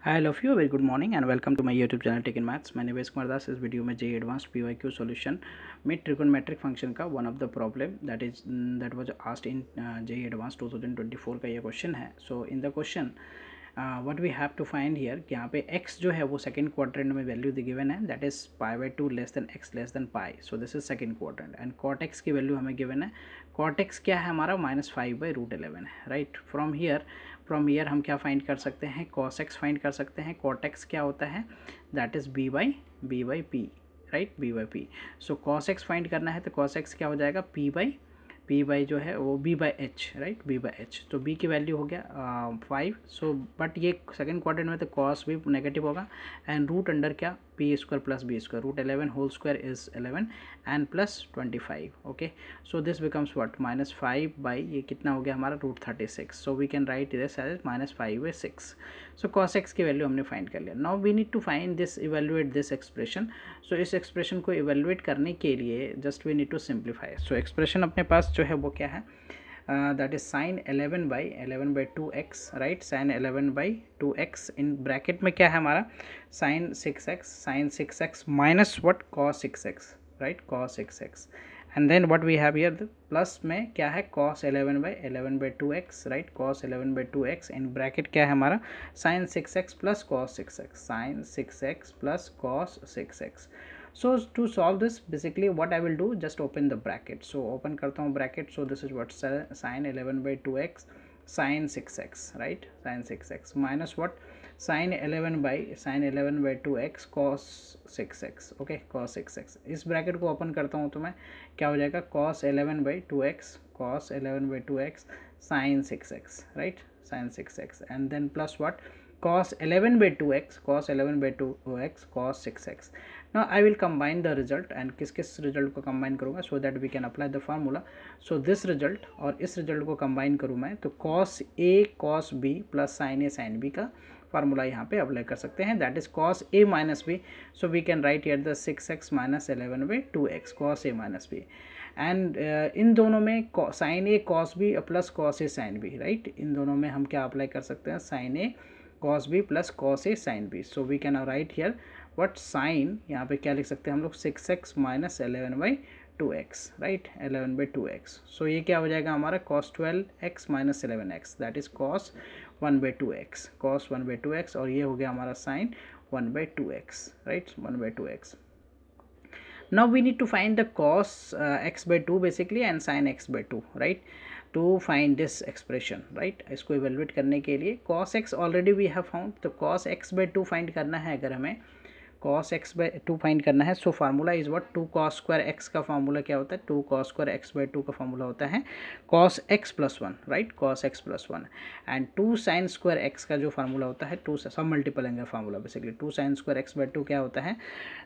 Hi, all of you. A very good morning and welcome to my YouTube channel Tech in Maths. My name is Kumar Das. इस video में JEE Advanced PYQ solution में trigonometric function का one of the problem that was asked in JEE Advanced 2024 का ये question है. So in the question what we have to find here कि यहाँ पे x जो है वो second quadrant में value given है, that is pi by 2 less than x less than pi. So this is second quadrant and cot x की value हमें given है. cot x क्या है हमारा -5/√11 है, right. फ्रॉम ईयर हम क्या फाइंड कर सकते हैं, cos x फाइंड कर सकते हैं. cot x क्या होता है, that is b by p, right, b by p. So cos x find करना है तो cos x क्या हो जाएगा, p बाई जो है वो b by h, right, b by h. तो b की वैल्यू हो गया 5. सो बट ये सेकंड क्वाड्रेंट में तो cos भी नेगेटिव होगा एंड रूट अंडर क्या, p square plus b square, root 11 whole square is 11 and plus 25. Okay, so this becomes what, -5 by ये कितना हो गया हमारा √36. So we can write this as -5/6. So cos x की value हमने find कर लिया. Now we need to find this, evaluate this expression. So इस एक्सप्रेशन को इवेल्युएट करने के लिए just we need to simplify. So expression अपने पास जो है वो क्या है, that is sin 11/2x, right, sin 11/2x in bracket में क्या है हमारा sin 6x minus what, cos 6x, right, cos 6x. and then what we have here the plus में क्या है, cos 11/2x, right, cos 11/2x in bracket क्या है हमारा sin 6x plus cos 6x, sin 6x plus cos 6x. So to solve this, basically what I will do, just open the bracket. So open करता हूँ bracket. So this is what, sin 11/2x sin 6x, right, sin 6x minus what, sin 11/2x cos 6x. okay, cos 6x. इस bracket को open करता हूँ तो मैं क्या हो जाएगा, cos 11/2x sin 6x, right, sin 6x and then plus what, cos 11/2x cos 6x. now I will combine the result and किस result को combine करूँगा, so that we can apply the formula. so this result और इस result को combine करूँ मैं तो cos a cos b plus sin a sin b का फार्मूला यहाँ पे अप्लाई कर सकते हैं, that is cos a minus b. So we can write here the 6x minus 11/2x cos a minus b. And इन दोनों में sin a cos b plus cos a sin b, right, इन दोनों में हम क्या अप्लाई कर सकते हैं, sin a cos b plus cos a sin b. So we can write here what, sine यहाँ पे क्या लिख सकते हैं हम लोग, 6x minus 11/2x, right, 11/2x. सो ये क्या हो जाएगा हमारा, cos 12x minus 11x, that is cos 1/2x, cos 1/2x. और ये हो गया हमारा sin 1/2x, right, 1/2x. now we need to find the cos x/2 basically and sin x/2, right, to find this expression, right. इसको evaluate करने के लिए cos x already we have found, तो cos x/2 फाइंड करना है अगर हमें cos x/2 find करना है. So formula is what, 2 cos square x का फार्मूला क्या होता है, 2 cos square x/2 का फार्मूला होता है cos x plus 1, right, cos x plus 1 and 2 sin square x का जो फार्मूला होता है, 2 सब multiple angle formula basically, 2 sin square x/2 क्या होता है,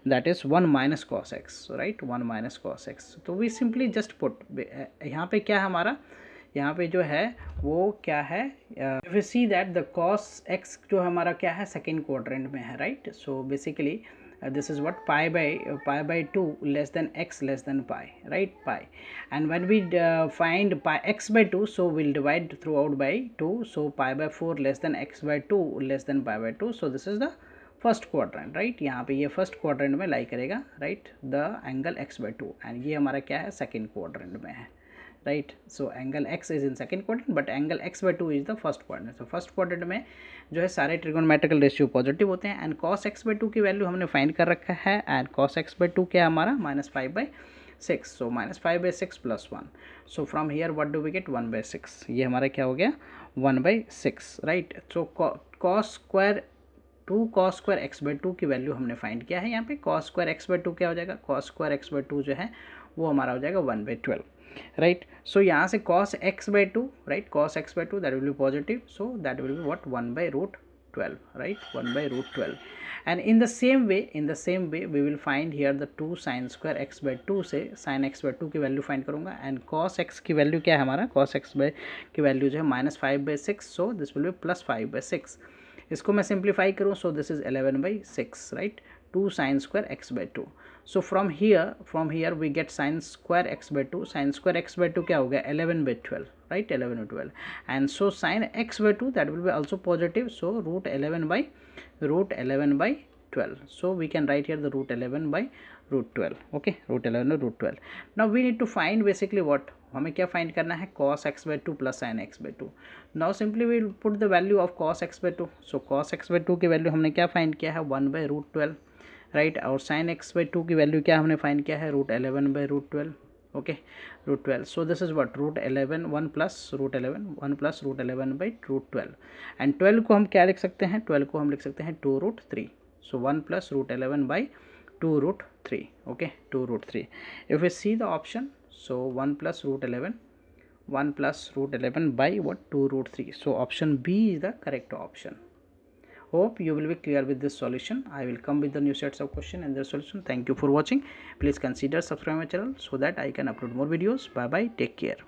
that is 1 minus cos x, right, 1 minus cos x. तो वी सिंपली जस्ट पुट, यहाँ पे क्या हमारा, यहाँ पे जो है वो क्या है, if you see that the cos x जो हमारा क्या है सेकेंड क्वाड्रेंट में है, right. So basically this is what, pi by 2 less than x less than pi, right, pi. and when we find pi x/2, so we'll divide throughout by 2. so pi by 4 less than x/2 less than pi by 2. so this is the first quadrant, right. यहाँ पे ये first quadrant में लाई करेगा, right, the angle x/2 and ये हमारा क्या है, second quadrant में है, right. So angle x is in second quadrant but angle x/2 is the first quadrant. तो फर्स्ट क्वाड्रेंट में जो है सारे ट्रिगोनोमेट्रिकल रेशियो पॉजिटिव होते हैं एंड cos x/2 की वैल्यू हमने फाइंड कर रखा है एंड cos x/2 क्या हमारा -5/6. So -5/6 plus 1. So from here what do we get, 1/6. ये हमारा क्या हो गया, 1/6, राइट. सो cos square x/2 की वैल्यू हमने फाइंड किया है. यहाँ पे cos square x/2 क्या हो जाएगा, cos square x/2 जो है वो हमारा हो जाएगा 1/12, राइट. सो यहाँ से cos x/2, right, cos x/2 that will be positive. So that will be what, 1/√12, right, 1/√12. And in the same way we will find here the 2 sin square x/2 से sin x/2 की value find करूँगा and cos x की value क्या है हमारा, cos x की value जो है -5/6. So this will be +5/6. इसको मैं सिंप्लीफाई करूँ, सो this is 11/6, right, 2 sin square x/2. So from here we get sin square x by 2. Sin square x by 2 क्या हो गया 11 by 12, right? 11 by 12. And so sin x by 2, that will be also positive, so root 11 by 12. So we can write here the root 11 by root 12. Okay, root 11 by root 12. Now we need to find basically what, हमें क्या find करना है, cos x by 2 plus sin x by 2. Now simply we will put the value of cos x by 2. So cos x by 2 की value हमने क्या find किया है 1 by root 12, right. और sin x by 2 की value क्या हमने find किया है root 11 by root 12. Okay, root 12. So this is what root 11 1 plus root 11 1 plus root 11 by root 12. And 12 को हम क्या लिख सकते हैं, 12 को हम लिख सकते हैं 2 root 3. So 1 plus root 11 by 2 root 3. Okay, 2 root 3. If we see the option, so 1 plus root 11 by what 2 root 3. So option B is the correct option. Hope you will be clear with this solution. I will come with the new sets of question and their solution. Thank you for watching. Please consider subscribing my channel so that I can upload more videos. Bye bye, take care.